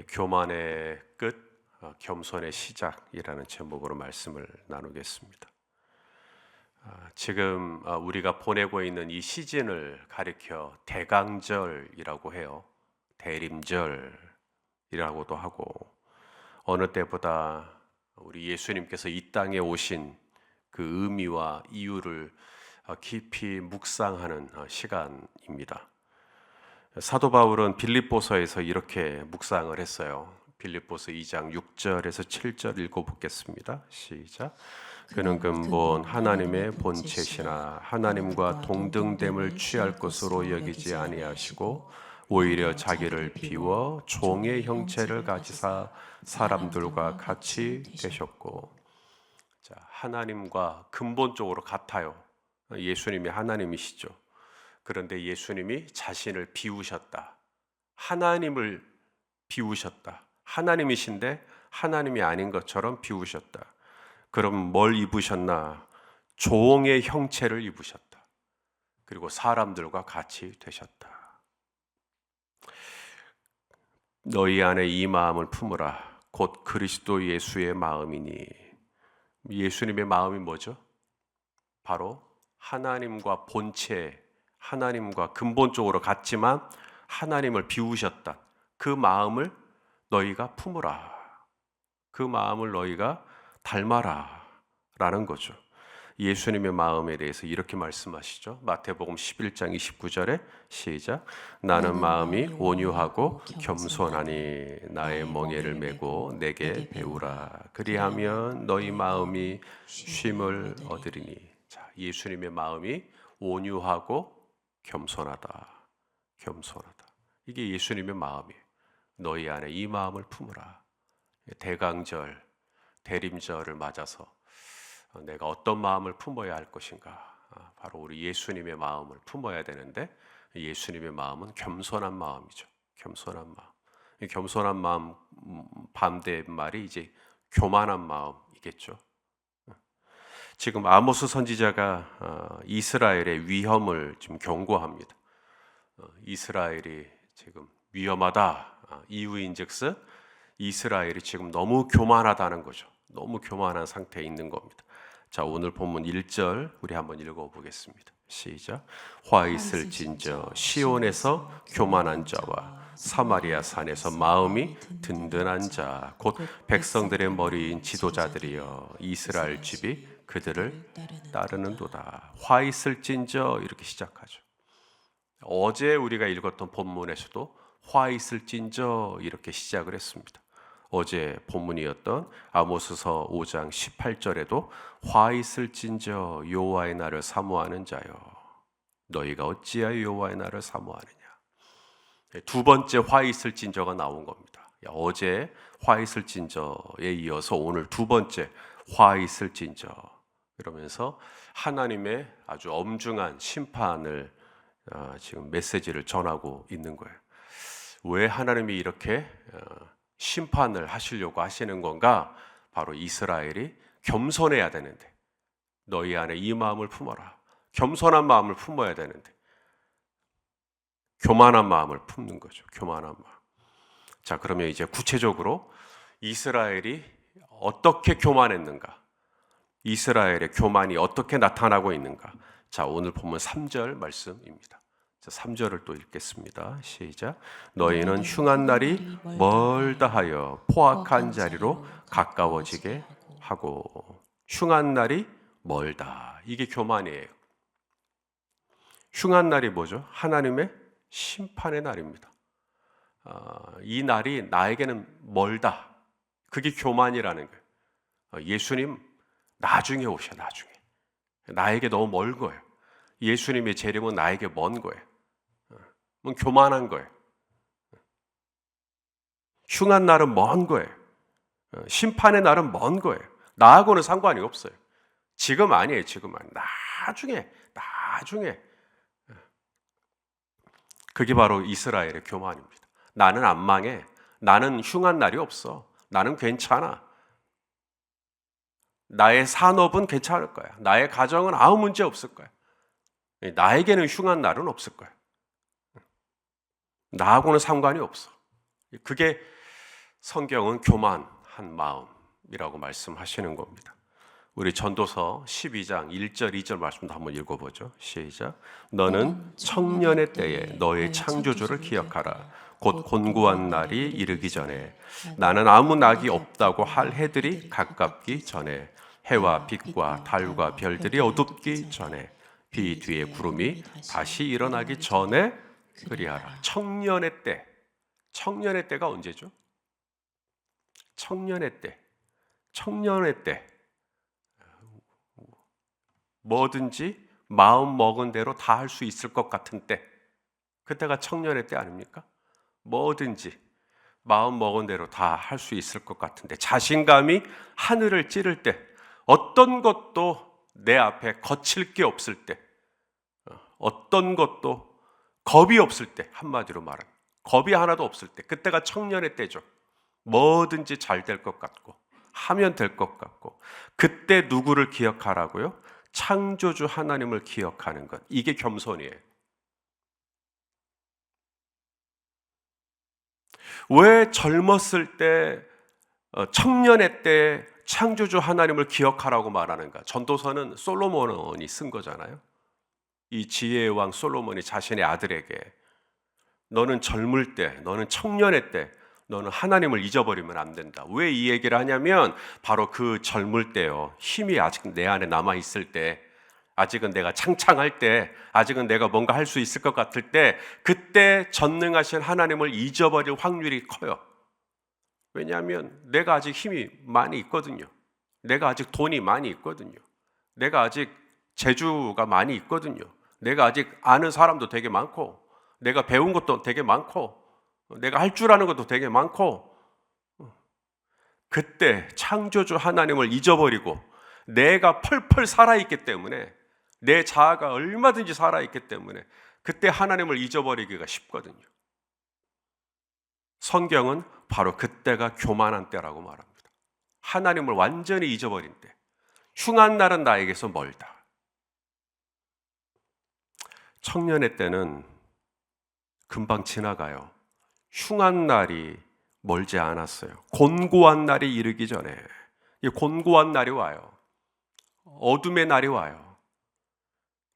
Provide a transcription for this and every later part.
교만의 끝, 겸손의 시작이라는 제목으로 말씀을 나누겠습니다. 지금 우리가 보내고 있는 이 시즌을 가리켜 대강절이라고 해요. 대림절이라고도 하고, 어느 때보다 우리 예수님께서 이 땅에 오신 그 의미와 이유를 깊이 묵상하는 시간입니다. 사도 바울은 빌립보서에서 이렇게 묵상을 했어요. 빌립보서 2장 6절에서 7절 읽어보겠습니다. 시작. 그는 근본 하나님의 본체시나 하나님과 동등됨을 취할 것으로 여기지 아니하시고 오히려 자기를 비워 종의 형체를 가지사 사람들과 같이 되셨고, 자, 하나님과 근본적으로 같아요. 예수님이 하나님이시죠. 그런데 예수님이 자신을 비우셨다. 하나님을 비우셨다. 하나님이신데 하나님이 아닌 것처럼 비우셨다. 그럼 뭘 입으셨나? 종의 형체를 입으셨다. 그리고 사람들과 같이 되셨다. 너희 안에 이 마음을 품으라. 곧 그리스도 예수의 마음이니. 예수님의 마음이 뭐죠? 바로 하나님과 본체, 하나님과 근본적으로 같지만 하나님을 비우셨다. 그 마음을 너희가 품으라. 그 마음을 너희가 닮아라 라는 거죠. 예수님의 마음에 대해서 이렇게 말씀하시죠. 마태복음 11장 29절에 시작. 나는 마음이 온유하고 겸손하니 나의 멍에를 메고 내게 배우라. 그리하면 너희 마음이 쉼을 얻으리니. 자, 예수님의 마음이 온유하고 겸손하다. 겸손하다. 이게 예수님의 마음이에요. 너희 안에 이 마음을 품으라. 대강절, 대림절을 맞아서 내가 어떤 마음을 품어야 할 것인가? 바로 우리 예수님의 마음을 품어야 되는데, 예수님의 마음은 겸손한 마음이죠. 겸손한 마음. 이 겸손한 마음 반대 말이 이제 교만한 마음이겠죠. 지금 아모스 선지자가 이스라엘의 위험을 지금 경고합니다. 이스라엘이 지금 위험하다. 이유인즉슨 이스라엘이 지금 너무 교만하다는 거죠. 너무 교만한 상태에 있는 겁니다. 자, 오늘 본문 1절 우리 한번 읽어보겠습니다. 시작. 화 있을진저 시온에서 교만한 자와 사마리아 산에서 마음이 든든한 자, 곧 백성들의 머리인 지도자들이여 이스라엘 집이 그들을 따르는도다. 화 있을진저 이렇게 시작하죠. 어제 우리가 읽었던 본문에서도 화 있을진저 이렇게 시작을 했습니다. 어제 본문이었던 아모스서 5장 18절에도 화 있을진저 여호와의 날을 사모하는 자여 너희가 어찌하여 여호와의 날을 사모하느냐. 두 번째 화 있을진저가 나온 겁니다. 어제 화 있을진저에 이어서 오늘 두 번째 화 있을진저, 그러면서 하나님의 아주 엄중한 심판을 지금 메시지를 전하고 있는 거예요. 왜 하나님이 이렇게 심판을 하시려고 하시는 건가? 바로 이스라엘이 겸손해야 되는데, 너희 안에 이 마음을 품어라. 겸손한 마음을 품어야 되는데 교만한 마음을 품는 거죠. 교만한 마음. 자, 그러면 이제 구체적으로 이스라엘이 어떻게 교만했는가? 이스라엘의 교만이 어떻게 나타나고 있는가? 자, 오늘 본문 3절 말씀입니다. 3절을 또 읽겠습니다. 시작. 너희는 흉한 날이 멀다 하여 포악한 자리로 가까워지게 하고. 흉한 날이 멀다. 이게 교만이에요. 흉한 날이 뭐죠? 하나님의 심판의 날입니다. 이 날이 나에게는 멀다. 그게 교만이라는 거예요. 예수님 나중에 오셔. 나중에. 나에게 너무 멀 거예요. 예수님의 재림은 나에게 먼 거예요. 교만한 거예요. 흉한 날은 먼 거예요. 심판의 날은 먼 거예요. 나하고는 상관이 없어요. 지금 아니에요. 지금 아니에요. 나중에. 그게 바로 이스라엘의 교만입니다. 나는 안 망해. 나는 흉한 날이 없어. 나는 괜찮아. 나의 산업은 괜찮을 거야. 나의 가정은 아무 문제 없을 거야. 나에게는 흉한 날은 없을 거야. 나하고는 상관이 없어. 그게 성경은 교만한 마음이라고 말씀하시는 겁니다. 우리 전도서 12장 1절 2절 말씀도 한번 읽어보죠. 시작. 너는 청년의 때에 너의 창조주를 기억하라. 곧 곤고한 날이 이르기 전에 나는 아무 낙이 없다고 할 해들이 가깝기 전에 해와 빛과 달과 별들이 어둡기 전에 비 뒤에 구름이 다시 일어나기 전에 그리하라. 청년의 때. 청년의 때가 언제죠? 청년의 때. 청년의 때. 뭐든지 마음 먹은 대로 다 할 수 있을 것 같은 때. 그때가 청년의 때 아닙니까? 뭐든지 마음 먹은 대로 다 할 수 있을 것 같은데, 자신감이 하늘을 찌를 때, 어떤 것도 내 앞에 거칠 게 없을 때, 어떤 것도 겁이 없을 때, 한마디로 말하면 겁이 하나도 없을 때, 그때가 청년의 때죠. 뭐든지 잘 될 것 같고 하면 될 것 같고. 그때 누구를 기억하라고요? 창조주 하나님을 기억하는 것. 이게 겸손이에요. 왜 젊었을 때, 청년의 때 창조주 하나님을 기억하라고 말하는가? 전도서는 솔로몬이 쓴 거잖아요. 이 지혜의 왕 솔로몬이 자신의 아들에게 너는 젊을 때, 너는 청년의 때, 너는 하나님을 잊어버리면 안 된다. 왜 이 얘기를 하냐면 바로 그 젊을 때요, 힘이 아직 내 안에 남아있을 때, 아직은 내가 창창할 때, 아직은 내가 뭔가 할 수 있을 것 같을 때, 그때 전능하신 하나님을 잊어버릴 확률이 커요. 왜냐하면 내가 아직 힘이 많이 있거든요. 내가 아직 돈이 많이 있거든요. 내가 아직 재주가 많이 있거든요. 내가 아직 아는 사람도 되게 많고, 내가 배운 것도 되게 많고, 내가 할 줄 아는 것도 되게 많고. 그때 창조주 하나님을 잊어버리고 내가 펄펄 살아있기 때문에, 내 자아가 얼마든지 살아있기 때문에 그때 하나님을 잊어버리기가 쉽거든요. 성경은 바로 그때가 교만한 때라고 말합니다. 하나님을 완전히 잊어버린 때. 흉한 날은 나에게서 멀다. 청년의 때는 금방 지나가요. 흉한 날이 멀지 않았어요. 곤고한 날이 이르기 전에, 이 곤고한 날이 와요. 어둠의 날이 와요.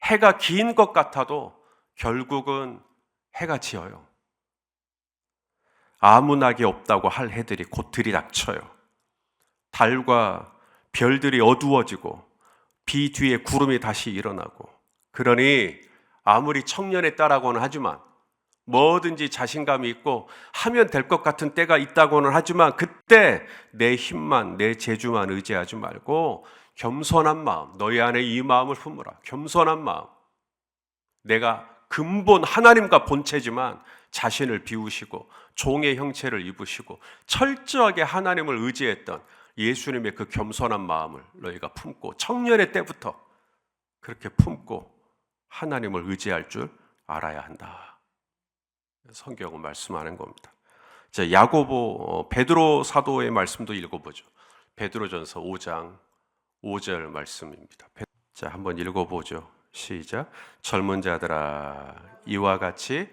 해가 긴 것 같아도 결국은 해가 지어요. 아무 낙이 없다고 할 해들이 곧 들이닥쳐요. 달과 별들이 어두워지고 비 뒤에 구름이 다시 일어나고. 그러니 아무리 청년의 딸라고는 하지만, 뭐든지 자신감이 있고 하면 될 것 같은 때가 있다고는 하지만, 그때 내 힘만, 내 재주만 의지하지 말고 겸손한 마음, 너희 안에 이 마음을 품으라. 겸손한 마음. 내가 근본 하나님과 본체지만 자신을 비우시고 종의 형체를 입으시고 철저하게 하나님을 의지했던 예수님의 그 겸손한 마음을 너희가 품고, 청년의 때부터 그렇게 품고 하나님을 의지할 줄 알아야 한다. 성경은 말씀하는 겁니다. 자, 야고보, 베드로 사도의 말씀도 읽어보죠. 베드로전서 5장 5절 말씀입니다. 자, 한번 읽어보죠. 시작. 젊은 자들아, 이와 같이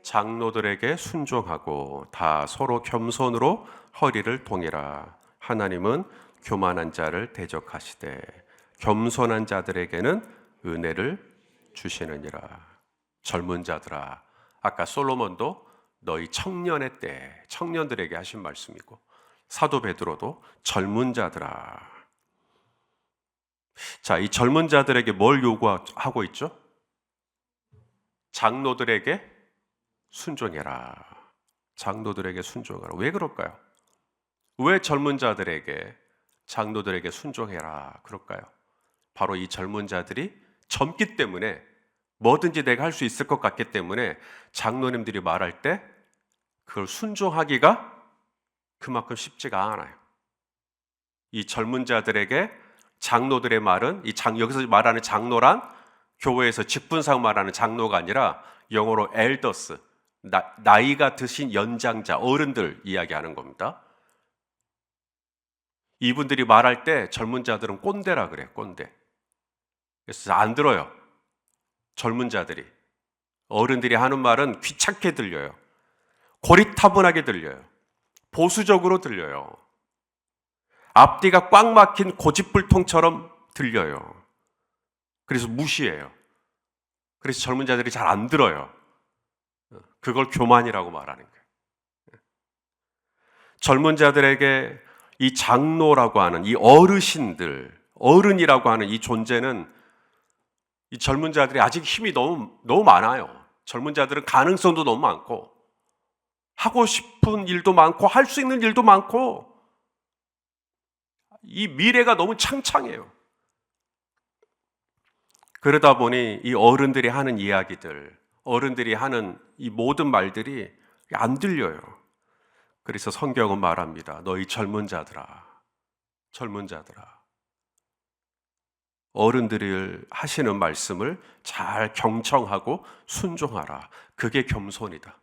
장로들에게 순종하고 다 서로 겸손으로 허리를 동이라. 하나님은 교만한 자를 대적하시되 겸손한 자들에게는 은혜를 주시느니라. 젊은 자들아, 아까 솔로몬도 너희 청년의 때, 청년들에게 하신 말씀이고, 사도 베드로도 젊은 자들아. 자, 이 젊은 자들에게 뭘 요구하고 있죠? 장로들에게 순종해라. 장로들에게 순종하라. 왜 그럴까요? 왜 젊은 자들에게, 장로들에게 순종해라 그럴까요? 바로 이 젊은 자들이 젊기 때문에, 뭐든지 내가 할 수 있을 것 같기 때문에 장로님들이 말할 때 그걸 순종하기가 그만큼 쉽지가 않아요. 이 젊은 자들에게 장로들의 말은, 여기서 말하는 장로란 교회에서 직분상 말하는 장로가 아니라 영어로 엘더스, 나이가 드신 연장자, 어른들 이야기하는 겁니다. 이분들이 말할 때 젊은 자들은 꼰대라 그래요. 꼰대. 그래서 안 들어요. 젊은 자들이. 어른들이 하는 말은 귀찮게 들려요. 고리타분하게 들려요. 보수적으로 들려요. 앞뒤가 꽉 막힌 고집불통처럼 들려요. 그래서 무시해요. 그래서 젊은 자들이 잘 안 들어요. 그걸 교만이라고 말하는 거예요. 젊은 자들에게 이 장로라고 하는 이 어르신들, 어른이라고 하는 이 존재는 이 젊은 자들이 아직 힘이 너무 많아요. 젊은 자들은 가능성도 너무 많고, 하고 싶은 일도 많고, 할 수 있는 일도 많고, 이 미래가 너무 창창해요. 그러다 보니 이 어른들이 하는 이야기들, 어른들이 하는 이 모든 말들이 안 들려요. 그래서 성경은 말합니다. 너희 젊은 자들아, 젊은 자들아. 어른들이 하시는 말씀을 잘 경청하고 순종하라. 그게 겸손이다.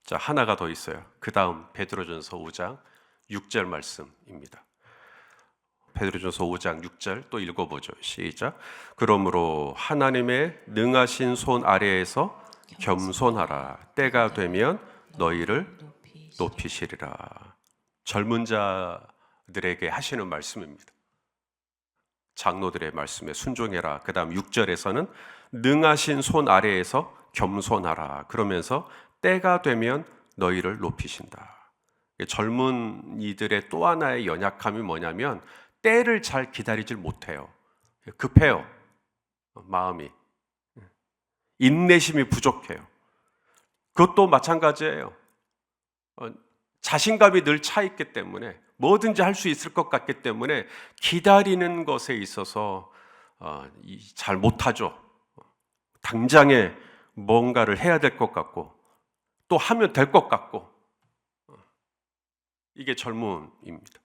자, 하나가 더 있어요. 그 다음 베드로전서 5장 6절 말씀입니다. 베드로전서 5장 6절 또 읽어보죠. 시작. 그러므로 하나님의 능하신 손 아래에서 겸손하라. 때가 되면 너희를 높이시리라. 젊은 자들에게 하시는 말씀입니다. 장로들의 말씀에 순종해라. 그 다음 6절에서는 능하신 손 아래에서 겸손하라. 그러면서 때가 되면 너희를 높이신다. 젊은 이들의 또 하나의 연약함이 뭐냐면 때를 잘 기다리질 못해요. 급해요. 마음이. 인내심이 부족해요. 그것도 마찬가지예요. 자신감이 늘 차 있기 때문에 뭐든지 할 수 있을 것 같기 때문에 기다리는 것에 있어서 잘 못하죠. 당장에 뭔가를 해야 될 것 같고 또 하면 될 것 같고 이게 젊음입니다.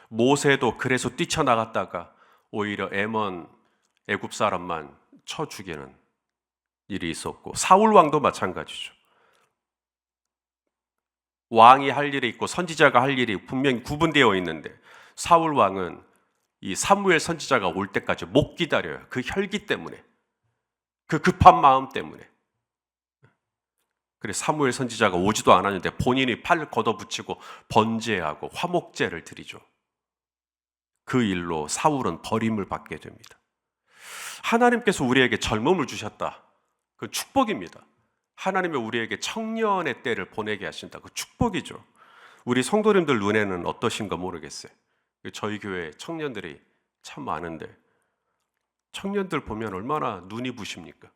모세도 그래서 뛰쳐나갔다가 오히려 애굽 사람만 쳐 죽이는 일이 있었고 사울 왕도 마찬가지죠. 왕이 할 일이 있고 선지자가 할 일이 분명히 구분되어 있는데 사울 왕은 이 사무엘 선지자가 올 때까지 못 기다려요. 그 혈기 때문에, 그 급한 마음 때문에. 그래서 사무엘 선지자가 오지도 않았는데 본인이 팔을 걷어붙이고 번제하고 화목제를 드리죠. 그 일로 사울은 버림을 받게 됩니다. 하나님께서 우리에게 젊음을 주셨다. 그 축복입니다. 하나님이 우리에게 청년의 때를 보내게 하신다. 그 축복이죠. 우리 성도님들 눈에는 어떠신가 모르겠어요. 저희 교회 청년들이 참 많은데 청년들 보면 얼마나 눈이 부십니까?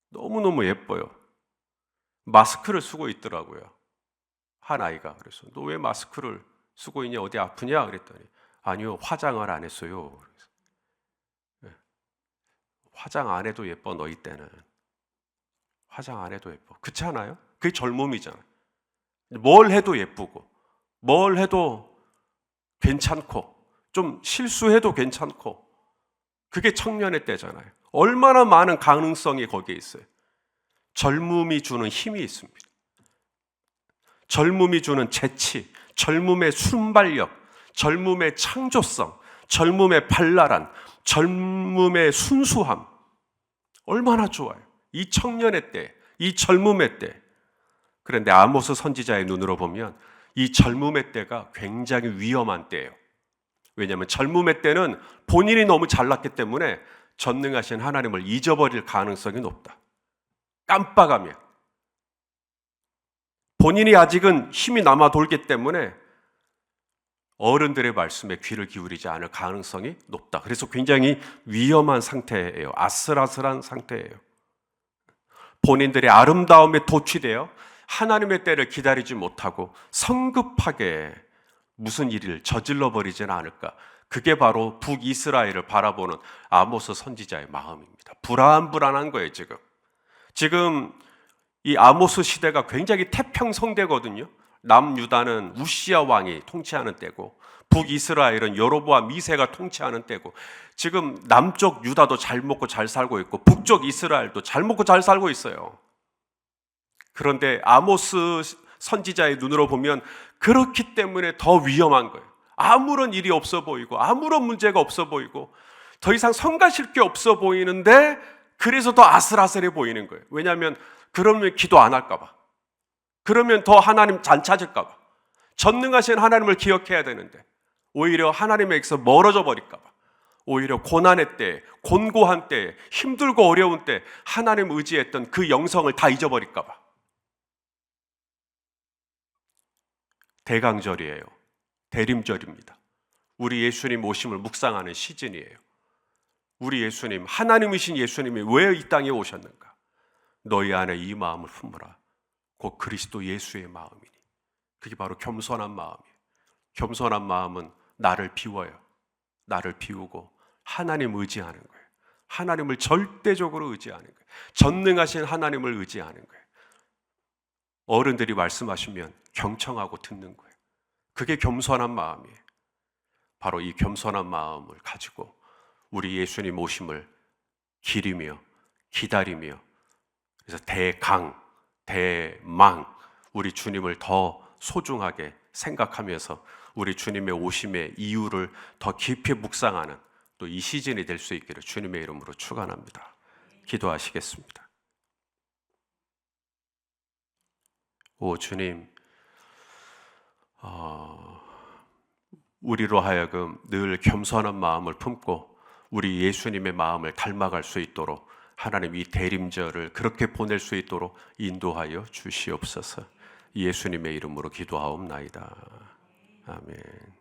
너무너무 예뻐요. 마스크를 쓰고 있더라고요. 한 아이가. 그래서 너 왜 마스크를 쓰고 있냐? 어디 아프냐? 그랬더니 아니요, 화장을 안 했어요. 그래서, 화장 안 해도 예뻐, 너희 때는. 화장 안 해도 예뻐. 그렇지 않아요? 그게 젊음이잖아요. 뭘 해도 예쁘고 뭘 해도 괜찮고 좀 실수해도 괜찮고 그게 청년의 때잖아요. 얼마나 많은 가능성이 거기에 있어요. 젊음이 주는 힘이 있습니다. 젊음이 주는 재치, 젊음의 순발력, 젊음의 창조성, 젊음의 발랄한, 젊음의 순수함 얼마나 좋아요. 이 청년의 때, 이 젊음의 때. 그런데 아모스 선지자의 눈으로 보면 이 젊음의 때가 굉장히 위험한 때예요. 왜냐하면 젊음의 때는 본인이 너무 잘났기 때문에 전능하신 하나님을 잊어버릴 가능성이 높다. 깜빡하면 본인이 아직은 힘이 남아 돌기 때문에 어른들의 말씀에 귀를 기울이지 않을 가능성이 높다. 그래서 굉장히 위험한 상태예요. 아슬아슬한 상태예요. 본인들의 아름다움에 도취되어 하나님의 때를 기다리지 못하고 성급하게 무슨 일을 저질러 버리지는 않을까. 그게 바로 북이스라엘을 바라보는 아모스 선지자의 마음입니다. 불안한 거예요. 지금 이 아모스 시대가 굉장히 태평성대거든요. 남유다는 우시야 왕이 통치하는 때고 북이스라엘은 여로보암 2세가 통치하는 때고 지금 남쪽 유다도 잘 먹고 잘 살고 있고 북쪽 이스라엘도 잘 먹고 잘 살고 있어요. 그런데 아모스 선지자의 눈으로 보면 그렇기 때문에 더 위험한 거예요. 아무런 일이 없어 보이고 아무런 문제가 없어 보이고 더 이상 성가실 게 없어 보이는데 그래서 더 아슬아슬해 보이는 거예요. 왜냐하면 그러면 기도 안 할까 봐. 그러면 더 하나님 안 찾을까 봐. 전능하신 하나님을 기억해야 되는데 오히려 하나님에게서 멀어져 버릴까 봐. 오히려 고난의 때, 곤고한 때, 힘들고 어려운 때 하나님 의지했던 그 영성을 다 잊어버릴까 봐. 대강절이에요. 대림절입니다. 우리 예수님 오심을 묵상하는 시즌이에요. 우리 예수님, 하나님이신 예수님이 왜 이 땅에 오셨는가? 너희 안에 이 마음을 품으라. 곧 그리스도 예수의 마음이니. 그게 바로 겸손한 마음이에요. 겸손한 마음은 나를 비워요. 나를 비우고 하나님 의지하는 거예요. 하나님을 절대적으로 의지하는 거예요. 전능하신 하나님을 의지하는 거예요. 어른들이 말씀하시면 경청하고 듣는 거예요. 그게 겸손한 마음이에요. 바로 이 겸손한 마음을 가지고 우리 예수님 오심을 기리며 기다리며, 그래서 대강, 대망, 우리 주님을 더 소중하게 생각하면서 우리 주님의 오심의 이유를 더 깊이 묵상하는 또 이 시즌이 될 수 있기를 주님의 이름으로 축원합니다. 기도하시겠습니다. 오 주님, 우리로 하여금 늘 겸손한 마음을 품고 우리 예수님의 마음을 닮아갈 수 있도록 하나님 이 대림절을 그렇게 보낼 수 있도록 인도하여 주시옵소서. 예수님의 이름으로 기도하옵나이다. 아멘.